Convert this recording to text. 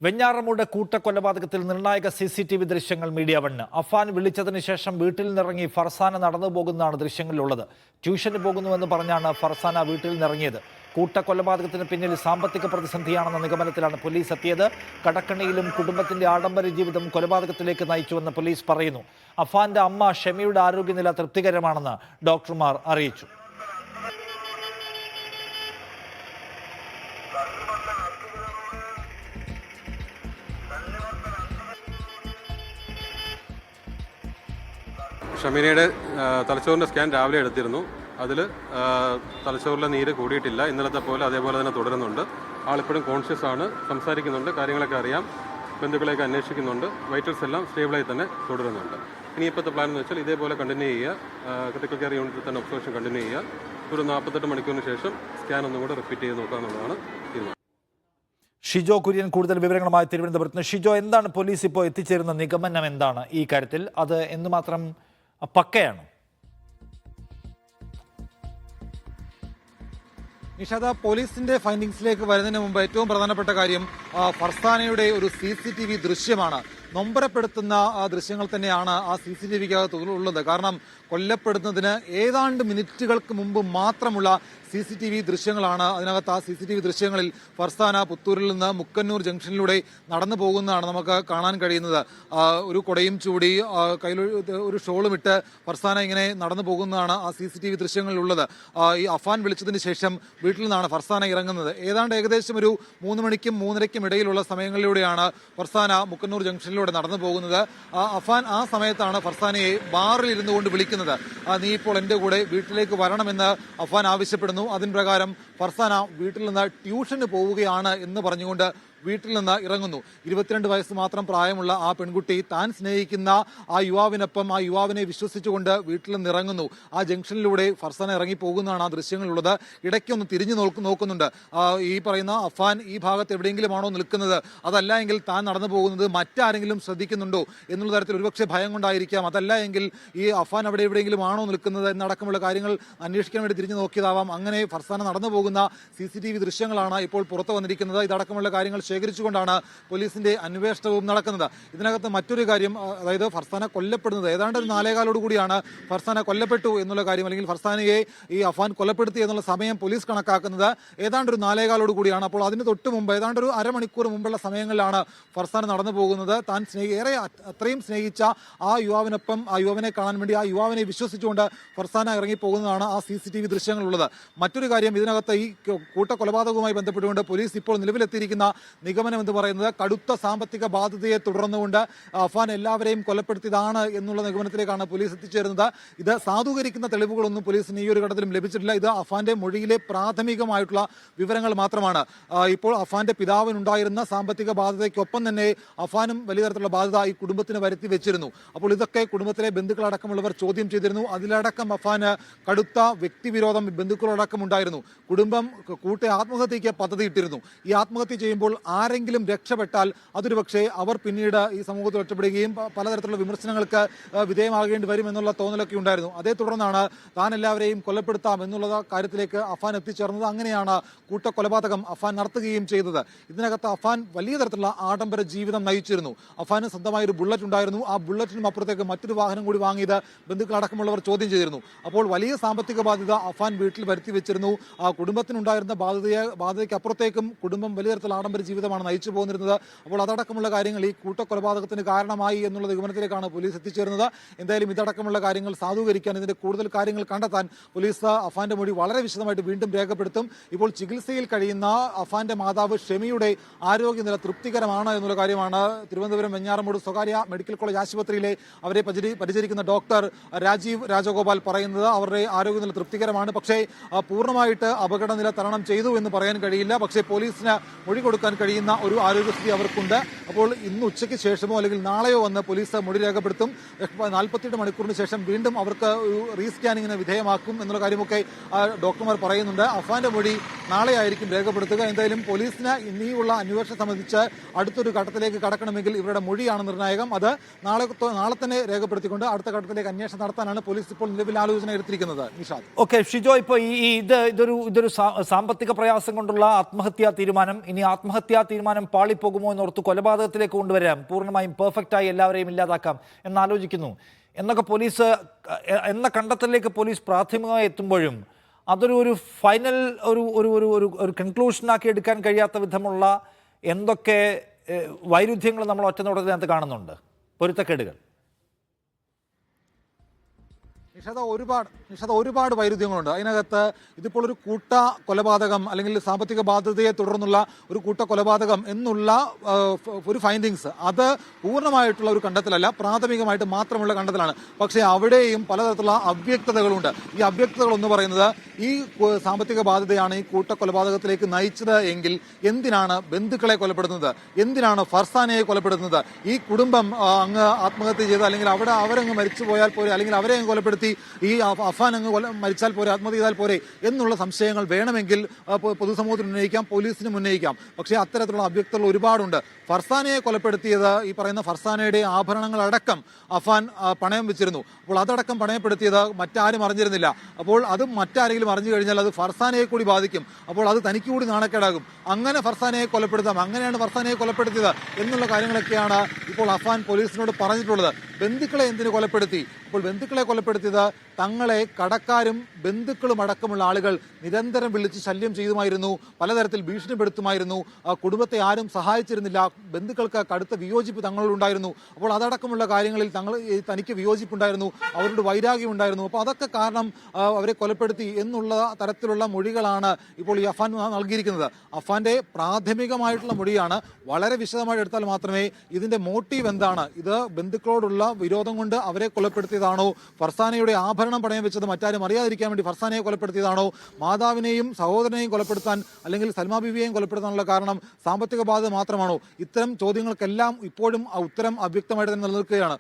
വെഞ്ഞാറമൂട് കൂട്ടക്കൊലപാതകത്തിൽ നിർണായക CCTV ദൃശ്യങ്ങൾ media one. Affan വിളിച്ചതിന് ശേഷം വീട്ടിൽ നിന്നിറങ്ങി ഫർസാന നടന്നു പോകുന്നതാണ് ദൃശ്യങ്ങളിലുള്ളത്. ട്യൂഷന് പോകുന്നുവെന്ന് പറഞ്ഞാണ് ഫർസാന വീട്ടിൽ നിന്നിറങ്ങിയത്. കൂട്ടക്കൊലപാതകത്തിന് പിന്നിൽ സാമ്പത്തിക പ്രതിസന്ധിയാണെന്ന നിഗമനത്തിലാണ് പോലീസ് എത്തിയത്. കടക്കണിയിലും കുടുംബത്തിന്റെ ആഡംബര ജീവിതം കൊലപാതകത്തിലേക്ക് നയിച്ചുവെന്ന് പോലീസ് പറയുന്നു. അഫാന്റെ അമ്മ ഷെമിയുടെ ആരോഗ്യനില തൃപ്തികരമാണെന്ന് ഡോക്ടർമാർ അറിയിച്ചു. ഷമീനയുടെ തലച്ചോറിൻ്റെ സ്കാൻ രാവിലെ എടുത്തിരുന്നു. അതിൽ തലച്ചോറിലെ നീര് കൂടിയിട്ടില്ല. ഇന്നലത്തെ പോലെ അതേപോലെ തന്നെ തുടരുന്നുണ്ട്. ആളിപ്പോഴും കോൺഷ്യസ് ആണ്, സംസാരിക്കുന്നുണ്ട്, കാര്യങ്ങളൊക്കെ അറിയാം, ബന്ധുക്കളെയൊക്കെ അന്വേഷിക്കുന്നുണ്ട്. വൈറ്റൽസ് എല്ലാം സ്റ്റേബിളായി തന്നെ തുടരുന്നുണ്ട്. ഇനി ഇപ്പോഴത്തെ പ്ലാൻ എന്ന് വെച്ചാൽ ഇതേപോലെ കണ്ടിന്യൂ ചെയ്യുക, ക്രിട്ടിക്കൽ കെയർ യൂണിറ്റിൽ തന്നെ ഒബ്സർവേഷൻ കണ്ടിന്യൂ ചെയ്യുക. ഒരു 48 മണിക്കൂറിന് ശേഷം സ്കാൻ ഒന്നും കൂടെ റിപ്പീറ്റ് ചെയ്ത് നോക്കുക എന്നുള്ളതാണ് തീരുമാനം. ഷിജോ കുര്യൻ കൂടുതൽ വിവരങ്ങളുമായി തിരുവനന്തപുരത്ത്. ഷിജോ, എന്താണ് പോലീസ് ഇപ്പോൾ എത്തിച്ചേരുന്ന നിഗമനം? എന്താണ് ഈ കാര്യത്തിൽ? അത് എന്തുമാത്രം പക്കയാണ്? നിഷാദ, പോലീസിന്റെ ഫൈൻഡിങ്സിലേക്ക് വരുന്നതിന് മുമ്പ് ഏറ്റവും പ്രധാനപ്പെട്ട കാര്യം ഫർസാനയുടെ ഒരു CCTV ദൃശ്യമാണ്. നൊമ്പരപ്പെടുത്തുന്ന ദൃശ്യങ്ങൾ തന്നെയാണ് ആ CCTVക്കകത്ത് ഉള്ളത്. കാരണം കൊല്ലപ്പെടുന്നതിന് ഏതാണ്ട് മിനിറ്റുകൾക്ക് മുമ്പ് മാത്രമുള്ള CCTV ദൃശ്യങ്ങളാണ് അതിനകത്ത്. ആ CCTV ദൃശ്യങ്ങളിൽ ഫർസാന പുത്തൂരിൽ നിന്ന് മുക്കന്നൂർ ജംഗ്ഷനിലൂടെ നടന്നു പോകുന്നതാണ് നമുക്ക് കാണാൻ കഴിയുന്നത്. ഒരു കൊടയും ചൂടി കയ്യിൽ ഒരു ഷോളും ഇട്ട് ഫർസാന ഇങ്ങനെ നടന്നു പോകുന്നതാണ് ആ CCTV ദൃശ്യങ്ങളിലുള്ളത്. ഈ അഫാൻ വിളിച്ചതിന് ശേഷം വീട്ടിൽ നിന്നാണ് ഫർസാന ഇറങ്ങുന്നത്. ഏകദേശം ഒരു 3 മണിക്കും 3:30ക്കും ഇടയിലുള്ള സമയങ്ങളിലൂടെയാണ് ഫർസാന മുക്കന്നൂർ ജംഗ്ഷനിലൂടെ നടന്നു പോകുന്നത്. അഫാൻ ആ സമയത്താണ് ഫർസാനയെ ബാറിൽ ഇരുന്നു കൊണ്ട് വിളിക്കുന്നത്. നീ ഇപ്പോൾ എൻ്റെ കൂടെ വീട്ടിലേക്ക് വരണമെന്ന് അഫാൻ ആവശ്യപ്പെടുന്നു. അതിന് പ്രകാരം ഫർസാന വീട്ടിൽ നിന്ന് ട്യൂഷന് പോവുകയാണ് എന്ന് പറഞ്ഞുകൊണ്ട് വീട്ടിൽ നിന്ന് ഇറങ്ങുന്നു. 22 വയസ്സ് മാത്രം പ്രായമുള്ള ആ പെൺകുട്ടി താൻ സ്നേഹിക്കുന്ന ആ യുവാവിനൊപ്പം ആ യുവാവിനെ വിശ്വസിച്ചുകൊണ്ട് വീട്ടിൽ നിന്ന് ഇറങ്ങുന്നു. ആ ജംഗ്ഷനിലൂടെ ഫർസാന ഇറങ്ങി പോകുന്നതാണ് ആ ദൃശ്യങ്ങളുള്ളത്. ഇടയ്ക്കൊന്ന് തിരിഞ്ഞു നോക്കുന്നുണ്ട്. ഈ പറയുന്ന അഫാൻ ഈ ഭാഗത്ത് എവിടെയെങ്കിലുമാണോ നിൽക്കുന്നത്, അതല്ല എങ്കിൽ താൻ നടന്നു പോകുന്നത് മറ്റാരെങ്കിലും ശ്രദ്ധിക്കുന്നുണ്ടോ എന്നുള്ള തരത്തിൽ ഒരുപക്ഷെ ഭയം കൊണ്ടായിരിക്കാം. അതല്ല എങ്കിൽ ഈ അഫാൻ അവിടെ എവിടെയെങ്കിലും ആണോ നിൽക്കുന്നത് എന്നടക്കമുള്ള കാര്യങ്ങൾ അന്വേഷിക്കാൻ വേണ്ടി തിരിഞ്ഞു നോക്കിയതാവാം. അങ്ങനെ ഫർസാന നടന്നു പോകുന്ന CCTV ദൃശ്യങ്ങളാണ് ഇപ്പോൾ പുറത്തു വന്നിരിക്കുന്നത്. ഇതടക്കമുള്ള കാര്യങ്ങൾ ശേഖരിച്ചുകൊണ്ടാണ് പോലീസിന്റെ അന്വേഷണവും നടക്കുന്നത്. ഇതിനകത്ത് മറ്റൊരു കാര്യം, അതായത് ഫർസാന കൊല്ലപ്പെടുന്നത് ഏതാണ്ട് ഒരു 4:15 കൂടിയാണ് ഫർസാന കൊല്ലപ്പെട്ടു എന്നുള്ള കാര്യം, അല്ലെങ്കിൽ ഫർസാനയെ ഈ അഫാൻ കൊലപ്പെടുത്തി എന്നുള്ള സമയം പോലീസ് കണക്കാക്കുന്നത് ഏതാണ്ട് ഒരു 4:15 കൂടിയാണ്. അപ്പോൾ അതിന് തൊട്ട് മുമ്പ് ഏതാണ്ട് ഒരു അരമണിക്കൂർ മുമ്പുള്ള സമയങ്ങളിലാണ് ഫർസാന നടന്നു പോകുന്നത്. താൻ അത്രയും സ്നേഹിച്ച ആ യുവാവിനൊപ്പം ആ യുവാവിനെ കാണാൻ വേണ്ടി ആ യുവാവിനെ വിശ്വസിച്ചുകൊണ്ട് ഫർസാന ഇറങ്ങി പോകുന്നതാണ് ആ CCTV ദൃശ്യങ്ങളുള്ളത്. മറ്റൊരു കാര്യം, ഇതിനകത്ത് ഈ കൂട്ടക്കൊലപാതകവുമായി ബന്ധപ്പെട്ടുകൊണ്ട് പോലീസ് ഇപ്പോൾ നിലവിലെത്തിയിരിക്കുന്ന നിഗമനം എന്ന് പറയുന്നത് കടുത്ത സാമ്പത്തിക ബാധ്യതയെ തുടർന്നുകൊണ്ട് അഫാൻ എല്ലാവരെയും കൊലപ്പെടുത്തിയതാണ് എന്നുള്ള നിഗമനത്തിലേക്കാണ് പോലീസ് എത്തിച്ചേരുന്നത്. ഇത് സാധൂകരിക്കുന്ന തെളിവുകളൊന്നും പോലീസിന് ഈ ഒരു ഘട്ടത്തിലും ലഭിച്ചിട്ടില്ല. ഇത് അഫാന്റെ മൊഴിയിലെ പ്രാഥമികമായിട്ടുള്ള വിവരങ്ങൾ മാത്രമാണ്. ഇപ്പോൾ അഫാന്റെ പിതാവിനുണ്ടായിരുന്ന സാമ്പത്തിക ബാധ്യതയ്ക്കൊപ്പം തന്നെ അഫാനും വലിയ തരത്തിലുള്ള ബാധ്യത ഈ കുടുംബത്തിന് വരുത്തി വെച്ചിരുന്നു. അപ്പോൾ ഇതൊക്കെ കുടുംബത്തിലെ ബന്ധുക്കളടക്കമുള്ളവർ ചോദ്യം ചെയ്തിരുന്നു. അതിലടക്കം അഫാന് കടുത്ത വ്യക്തിവിരോധം ബന്ധുക്കളടക്കം ഉണ്ടായിരുന്നു. കുടുംബം ആത്മഹത്യയ്ക്ക് പദ്ധതിയിട്ടിരുന്നു. ഈ ആത്മഹത്യ ചെയ്യുമ്പോൾ ആരെങ്കിലും രക്ഷപ്പെട്ടാൽ അതൊരു പക്ഷേ അവർ പിന്നീട് ഈ സമൂഹത്തിൽ ഒറ്റപ്പെടുകയും പലതരത്തിലുള്ള വിമർശനങ്ങൾക്ക് വിധേയമാകേണ്ടി വരും എന്നുള്ള തോന്നലൊക്കെ ഉണ്ടായിരുന്നു. അതേ തുടർന്നാണ് താൻ എല്ലാവരെയും കൊലപ്പെടുത്താം എന്നുള്ള കാര്യത്തിലേക്ക് അഫാൻ എത്തിച്ചേർന്നത്. അങ്ങനെയാണ് കൂട്ടക്കൊലപാതകം അഫാൻ നടത്തുകയും ചെയ്തത്. ഇതിനകത്ത് അഫാൻ വലിയ തരത്തിലുള്ള ആഡംബര ജീവിതം നയിച്ചിരുന്നു. അഫാന് സ്വന്തമായ ഒരു ബുള്ളറ്റ് ഉണ്ടായിരുന്നു. ആ ബുള്ളറ്റിനും അപ്പുറത്തേക്ക് മറ്റൊരു വാഹനം കൂടി വാങ്ങിയത് ബന്ധുക്കളടക്കമുള്ളവർ ചോദ്യം ചെയ്തിരുന്നു. അപ്പോൾ വലിയ സാമ്പത്തിക ബാധ്യത അഫാൻ വീട്ടിൽ വരുത്തി വെച്ചിരുന്നു. ആ കുടുംബത്തിനുണ്ടായിരുന്ന ബാധ്യതയ്ക്ക് അപ്പുറത്തേക്കും കുടുംബം വലിയ തരത്തിലുള്ള ആഡംബര ജീവിതമാണ് നയിച്ചു പോന്നിരുന്നത്. അപ്പോൾ അതടക്കമുള്ള കാര്യങ്ങൾ ഈ കൂട്ടക്കൊലപാതകത്തിന് കാരണമായി എന്നുള്ള നിഗമനത്തിലേക്കാണ് പോലീസ് എത്തിച്ചേരുന്നത്. എന്തായാലും ഇതടക്കമുള്ള കാര്യങ്ങൾ സാധൂകരിക്കാൻ, ഇതിന്റെ കൂടുതൽ കാര്യങ്ങൾ കണ്ടെത്താൻ പോലീസ് അഫാന്റെ മൊഴി വളരെ വിശദമായിട്ട് വീണ്ടും രേഖപ്പെടുത്തും. ഇപ്പോൾ ചികിത്സയിൽ കഴിയുന്ന അഫാന്റെ മാതാവ് ഷെമിയുടെ ആരോഗ്യനില തൃപ്തികരമാണ് എന്നുള്ള കാര്യമാണ് തിരുവനന്തപുരം വെഞ്ഞാറമൂട് സ്വകാര്യ മെഡിക്കൽ കോളേജ് ആശുപത്രിയിലെ അവരെ പരിചരിക്കുന്ന ഡോക്ടർ രാജീവ് രാജഗോപാൽ പറയുന്നത്. അവരുടെ ആരോഗ്യനില തൃപ്തികരമാണ്. പക്ഷേ പൂർണ്ണമായിട്ട് അപകടനില തരണം ചെയ്തു എന്ന് പറയാൻ കഴിയില്ല. പക്ഷേ പോലീസിന് മൊഴി കൊടുക്കാൻ കഴിയുന്ന ഒരു ആരോഗ്യസ്ഥിതി അവർക്കുണ്ട്. അപ്പോൾ ഇന്ന് ഉച്ചയ്ക്ക് ശേഷമോ അല്ലെങ്കിൽ നാളെയോ വന്ന് പോലീസ് മൊഴി രേഖപ്പെടുത്തും. 48 മണിക്കൂറിന് ശേഷം വീണ്ടും അവർക്ക് ഒരു റീസ്കാനിങ്ങിന് വിധേയമാക്കും എന്നുള്ള കാര്യമൊക്കെ ഡോക്ടർമാർ പറയുന്നുണ്ട്. അഫാന്റെ മൊഴി നാളെ ആയിരിക്കും രേഖപ്പെടുത്തുക. എന്തായാലും പോലീസിന് ഇനിയുള്ള അന്വേഷണം സംബന്ധിച്ച് അടുത്തൊരു ഘട്ടത്തിലേക്ക് കടക്കണമെങ്കിൽ ഇവരുടെ മൊഴിയാണ് നിർണായകം. അത് നാളെ തന്നെ രേഖപ്പെടുത്തിക്കൊണ്ട് അടുത്ത ഘട്ടത്തിലേക്ക് അന്വേഷണം നടത്താനാണ് പോലീസ് ഇപ്പോൾ നിലവിൽ ആലോചന എടുത്തിരിക്കുന്നത്. നിഷാദ്, ഓക്കെ ഷിജോ, ഇപ്പോൾ ഇതൊരു സാമ്പത്തിക പ്രയാസം കൊണ്ടുള്ള ആത്മഹത്യാ തീരുമാനം, ഇനി ആത്മഹത്യ ഹത്യാ തീരുമാനം പാളിപ്പോകുമോ എന്നോർത്ത് കൊലപാതകത്തിലേക്ക് കൊണ്ടുവരാം, പൂർണ്ണമായും പെർഫെക്റ്റായി എല്ലാവരെയും ഇല്ലാതാക്കാം എന്നാലോചിക്കുന്നു എന്നൊക്കെ പോലീസ് എന്ന കണ്ടെത്തലിലേക്ക് പോലീസ് പ്രാഥമികമായി എത്തുമ്പോഴും അതൊരു ഫൈനൽ ഒരു കൺക്ലൂഷനാക്കി എടുക്കാൻ കഴിയാത്ത വിധമുള്ള എന്തൊക്കെ വൈരുദ്ധ്യങ്ങൾ നമ്മൾ ഒറ്റനോട്ടത്തിനകത്ത് കാണുന്നുണ്ട്, പൊരുത്തക്കേടുകൾ. നിഷാദ ഒരുപാട് വൈരുദ്ധ്യങ്ങളുണ്ട് അതിനകത്ത്. ഇതിപ്പോൾ ഒരു കൂട്ട കൊലപാതകം അല്ലെങ്കിൽ സാമ്പത്തിക ബാധ്യതയെ തുടർന്നുള്ള ഒരു കൂട്ട കൊലപാതകം എന്നുള്ള ഒരു ഫൈൻഡിങ്സ് അത് പൂർണ്ണമായിട്ടുള്ള ഒരു കണ്ടെത്തലല്ല, പ്രാഥമികമായിട്ട് മാത്രമുള്ള കണ്ടെത്തലാണ്. പക്ഷേ അവിടെയും പലതരത്തിലുള്ള അവ്യക്തതകളുണ്ട്. ഈ അവ്യക്തതകൾ എന്ന് പറയുന്നത് ഈ സാമ്പത്തിക ബാധ്യതയാണ് ഈ കൂട്ട കൊലപാതകത്തിലേക്ക് നയിച്ചത് എങ്കിൽ എന്തിനാണ് ബന്ധുക്കളെ കൊലപ്പെടുന്നത്, എന്തിനാണ് ഫർസാനയെ കൊലപ്പെടുന്നത്, ഈ കുടുംബം അങ്ങ് ആത്മഹത്യ ചെയ്ത് അല്ലെങ്കിൽ അവരങ്ങ് മരിച്ചു പോയാൽ പോരെ, അല്ലെങ്കിൽ അവരെ അങ്ങ് കൊലപ്പെടുത്തി ഈ അഫാൻ അങ്ങ് മരിച്ചാൽ പോരെ, ആത്മഹത്യ ചെയ്താൽ പോരെ എന്നുള്ള സംശയങ്ങൾ വേണമെങ്കിൽ പൊതുസമൂഹത്തിന് ഉന്നയിക്കാം, പോലീസിനും ഉന്നയിക്കാം. പക്ഷേ അത്തരത്തിലുള്ള അവ്യക്തതകൾ ഒരുപാടുണ്ട്. ഫർസാനയെ കൊലപ്പെടുത്തിയത് ഈ പറയുന്ന ഫർസാനയുടെ ആഭരണങ്ങളടക്കം അഫാൻ പണയം വെച്ചിരുന്നു. അപ്പോൾ അതടക്കം പണയപ്പെടുത്തിയത് മറ്റാരും അറിഞ്ഞിരുന്നില്ല. അപ്പോൾ അത് മറ്റാരെങ്കിലും അറിഞ്ഞു കഴിഞ്ഞാൽ അത് ഫർസാനയെ കൂടി ബാധിക്കും. അപ്പോൾ അത് തനിക്ക് കൂടി നാണക്കേടാകും. അങ്ങനെ ഫർസാനയെ കൊലപ്പെടുത്താം, അങ്ങനെയാണ് ഫർസാനയെ കൊലപ്പെടുത്തിയത് എന്നുള്ള കാര്യങ്ങളൊക്കെയാണ് ഇപ്പോൾ അഫാൻ പോലീസിനോട് പറഞ്ഞിട്ടുള്ളത്. ബന്ധുക്കളെ എന്തിനു കൊലപ്പെടുത്തി? അപ്പോൾ ബന്ധുക്കളെ കൊലപ്പെടുത്തിയത് തങ്ങളെ കടക്കാരും ബന്ധുക്കളും അടക്കമുള്ള ആളുകൾ നിരന്തരം വിളിച്ച് ശല്യം ചെയ്യുമായിരുന്നു, പലതരത്തിൽ ഭീഷണിപ്പെടുത്തുമായിരുന്നു. കുടുംബത്തെ ആരും സഹായിച്ചിരുന്നില്ല, ബന്ധുക്കൾക്ക് കടുത്ത വിയോജിപ്പ് തങ്ങളോടുണ്ടായിരുന്നു. അപ്പോൾ അതടക്കമുള്ള കാര്യങ്ങളിൽ തനിക്ക് വിയോജിപ്പുണ്ടായിരുന്നു, അവരുടെ വൈരാഗ്യം ഉണ്ടായിരുന്നു. അപ്പോൾ അതൊക്കെ കാരണം അവരെ കൊലപ്പെടുത്തി എന്നുള്ള തരത്തിലുള്ള മൊഴികളാണ് ഇപ്പോൾ ഈ അഫാൻ നൽകിയിരിക്കുന്നത്. അഫാന്റെ പ്രാഥമികമായിട്ടുള്ള മൊഴിയാണ്. വളരെ വിശദമായി എടുത്താൽ മാത്രമേ ഇതിന്റെ മോട്ടീവ് എന്താണ്, ഇത് ബന്ധുക്കളോടുള്ള വിരോധം കൊണ്ട് അവരെ കൊലപ്പെടുത്തിയതാണോ, ഫർസാനയുടെ ആഭരണം പണയം വെച്ചത് മറ്റാരും അറിയാതിരിക്കാൻ വേണ്ടി ഫർസാനയെ കൊലപ്പെടുത്തിയതാണോ, മാതാവിനെയും സഹോദരനെയും കൊലപ്പെടുത്താൻ അല്ലെങ്കിൽ സൽമാ ബീവിയെയും കൊലപ്പെടുത്താനുള്ള കാരണം സാമ്പത്തിക ബാധ്യത മാത്രമാണോ? ഇത്തരം ചോദ്യങ്ങൾക്കെല്ലാം ഇപ്പോഴും ഉത്തരം അവ്യക്തമായിട്ട് തന്നെ നിലനിൽക്കുകയാണ്.